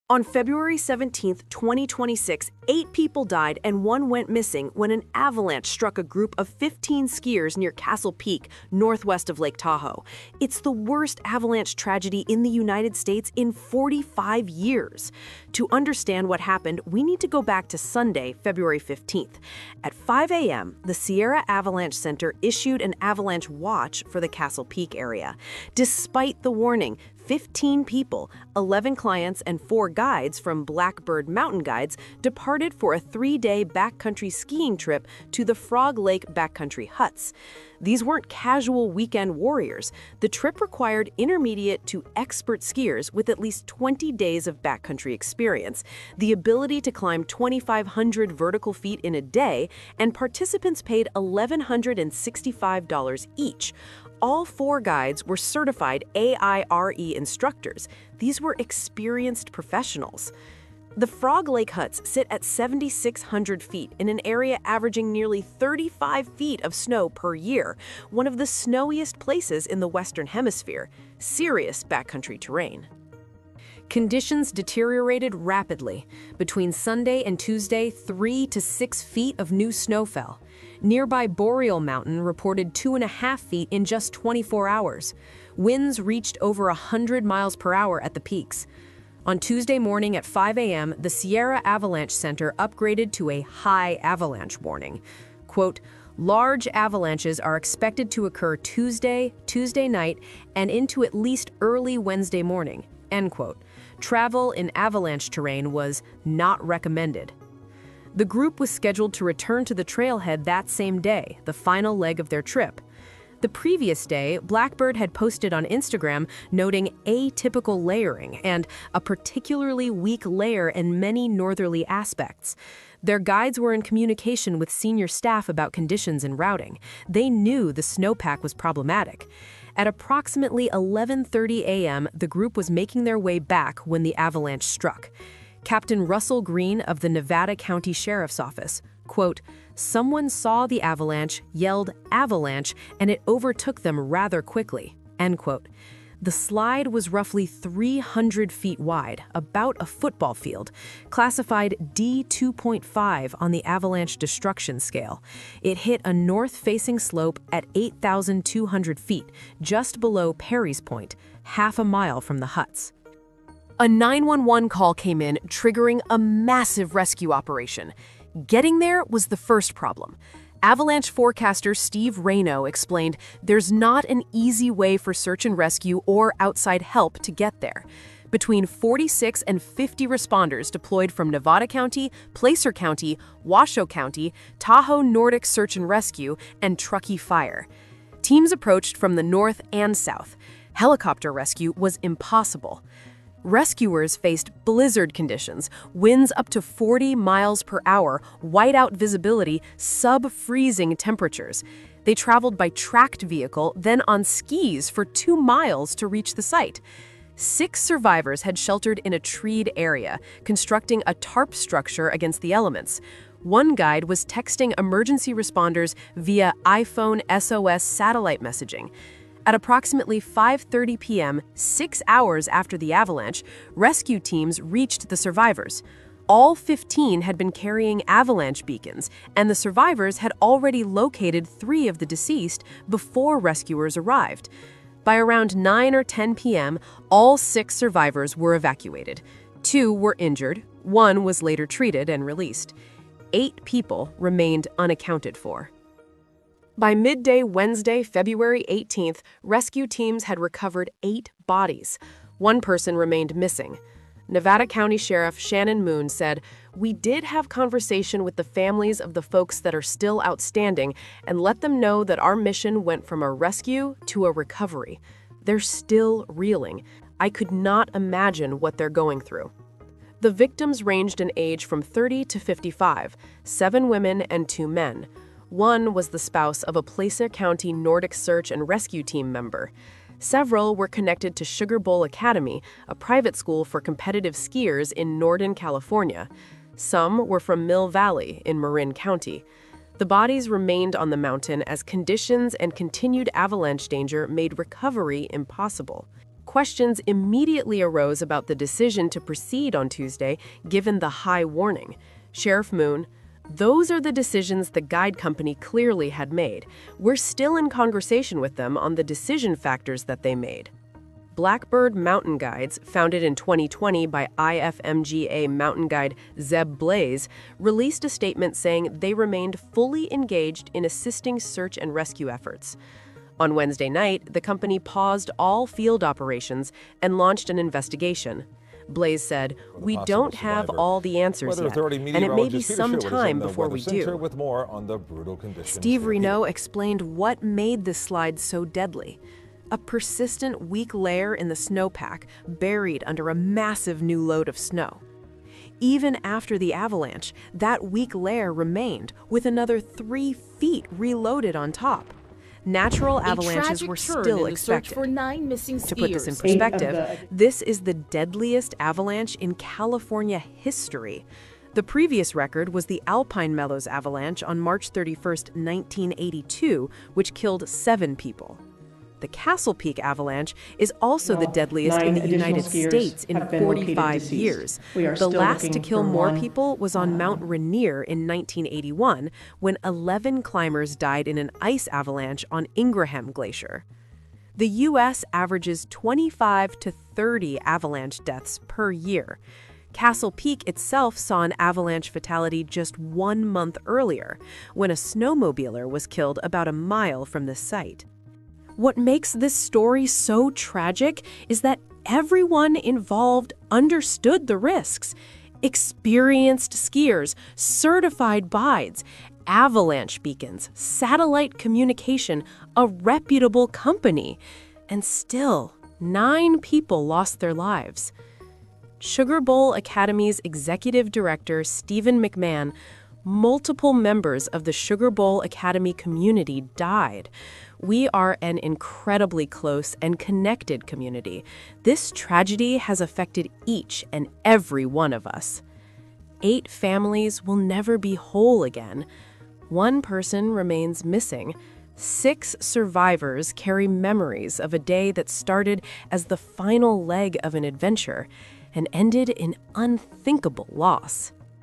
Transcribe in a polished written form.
On February 17, 2026, 8 people died and 1 went missing when an avalanche struck a group of 15 skiers near Castle Peak, northwest of Lake Tahoe. It's the worst avalanche tragedy in the United States in 45 years. To understand what happened, we need to go back to Sunday, February 15th. At 5 a.m., the Sierra Avalanche Center issued an avalanche watch for the Castle Peak area. Despite the warning, 15 people, 11 clients, and 4 guides from Blackbird Mountain Guides departed for a 3-day backcountry skiing trip to the Frog Lake backcountry huts. These weren't casual weekend warriors. The trip required intermediate to expert skiers with at least 20 days of backcountry experience, the ability to climb 2,500 vertical feet in a day, and participants paid $1,165 each. All 4 guides were certified AIRE instructors. These were experienced professionals. The Frog Lake huts sit at 7,600 feet in an area averaging nearly 35 feet of snow per year, one of the snowiest places in the Western Hemisphere. Serious backcountry terrain. Conditions deteriorated rapidly. Between Sunday and Tuesday, 3 to 6 feet of new snow fell. Nearby Boreal Mountain reported 2.5 feet in just 24 hours. Winds reached over 100 miles per hour at the peaks. On Tuesday morning at 5 a.m., the Sierra Avalanche Center upgraded to a high avalanche warning. Quote, "Large avalanches are expected to occur Tuesday night, and into at least early Wednesday morning." End quote. Travel in avalanche terrain was not recommended. The group was scheduled to return to the trailhead that same day, the final leg of their trip. The previous day, Blackbird had posted on Instagram noting atypical layering and a particularly weak layer in many northerly aspects. Their guides were in communication with senior staff about conditions and routing. They knew the snowpack was problematic. At approximately 11:30 a.m., the group was making their way back when the avalanche struck. Captain Russell Green of the Nevada County Sheriff's Office, quote, "Someone saw the avalanche, yelled 'avalanche,' and it overtook them rather quickly," end quote. The slide was roughly 300 feet wide, about a football field, classified D2.5 on the avalanche destruction scale. It hit a north-facing slope at 8,200 feet, just below Perry's Point, half a mile from the huts. A 911 call came in, triggering a massive rescue operation. Getting there was the first problem. Avalanche forecaster Steve Rayno explained there's not an easy way for search and rescue or outside help to get there. Between 46 and 50 responders deployed from Nevada County, Placer County, Washoe County, Tahoe Nordic Search and Rescue, and Truckee Fire. Teams approached from the north and south. Helicopter rescue was impossible. Rescuers faced blizzard conditions, winds up to 40 miles per hour, whiteout visibility, sub-freezing temperatures. They traveled by tracked vehicle, then on skis for 2 miles to reach the site. 6 survivors had sheltered in a treed area, constructing a tarp structure against the elements. One guide was texting emergency responders via iPhone SOS satellite messaging. At approximately 5:30 p.m., 6 hours after the avalanche, rescue teams reached the survivors. All 15 had been carrying avalanche beacons, and the survivors had already located 3 of the deceased before rescuers arrived. By around 9 or 10 p.m., all 6 survivors were evacuated. 2 were injured, 1 was later treated and released. 8 people remained unaccounted for. By midday Wednesday, February 18th, rescue teams had recovered 8 bodies. 1 person remained missing. Nevada County Sheriff Shannon Moon said, "We did have conversation with the families of the folks that are still outstanding and let them know that our mission went from a rescue to a recovery. They're still reeling. I could not imagine what they're going through." The victims ranged in age from 30 to 55, 7 women and 2 men. 1 was the spouse of a Placer County Nordic Search and Rescue Team member. Several were connected to Sugar Bowl Academy, a private school for competitive skiers in Northern California. Some were from Mill Valley in Marin County. The bodies remained on the mountain as conditions and continued avalanche danger made recovery impossible. questions immediately arose about the decision to proceed on Tuesday, given the high warning. Sheriff Moon, "Those are the decisions the guide company clearly had made. We're still in conversation with them on the decision factors that they made." Blackbird Mountain Guides, founded in 2020 by IFMGA mountain guide Zeb Blaze, released a statement saying they remained fully engaged in assisting search and rescue efforts. On Wednesday night, the company paused all field operations and launched an investigation. Blaze said, "We don't have all the answers yet, and it may be some time before we do." With more on the brutal conditions. Steve Reno explained what made the slide so deadly. A persistent weak layer in the snowpack buried under a massive new load of snow. Even after the avalanche, that weak layer remained, with another 3 feet reloaded on top. Natural avalanches were still expected. For 9 missing To put this in skiers. perspective, this is the deadliest avalanche in California history. The previous record was the Alpine Meadows Avalanche on March 31, 1982, which killed 7 people. The Castle Peak Avalanche is also the deadliest in the United States in 45 years. The last to kill more people was on Mount Rainier in 1981, when 11 climbers died in an ice avalanche on Ingraham Glacier. The U.S. averages 25 to 30 avalanche deaths per year. Castle Peak itself saw an avalanche fatality just 1 month earlier, when a snowmobiler was killed about a mile from the site. What makes this story so tragic is that everyone involved understood the risks. Experienced skiers, certified guides, avalanche beacons, satellite communication, a reputable company. And still, 9 people lost their lives. Sugar Bowl Academy's executive director, Stephen McMahon, multiple members of the Sugar Bowl Academy community died. We are an incredibly close and connected community. This tragedy has affected each and every one of us. 8 families will never be whole again. 1 person remains missing. 6 survivors carry memories of a day that started as the final leg of an adventure and ended in unthinkable loss.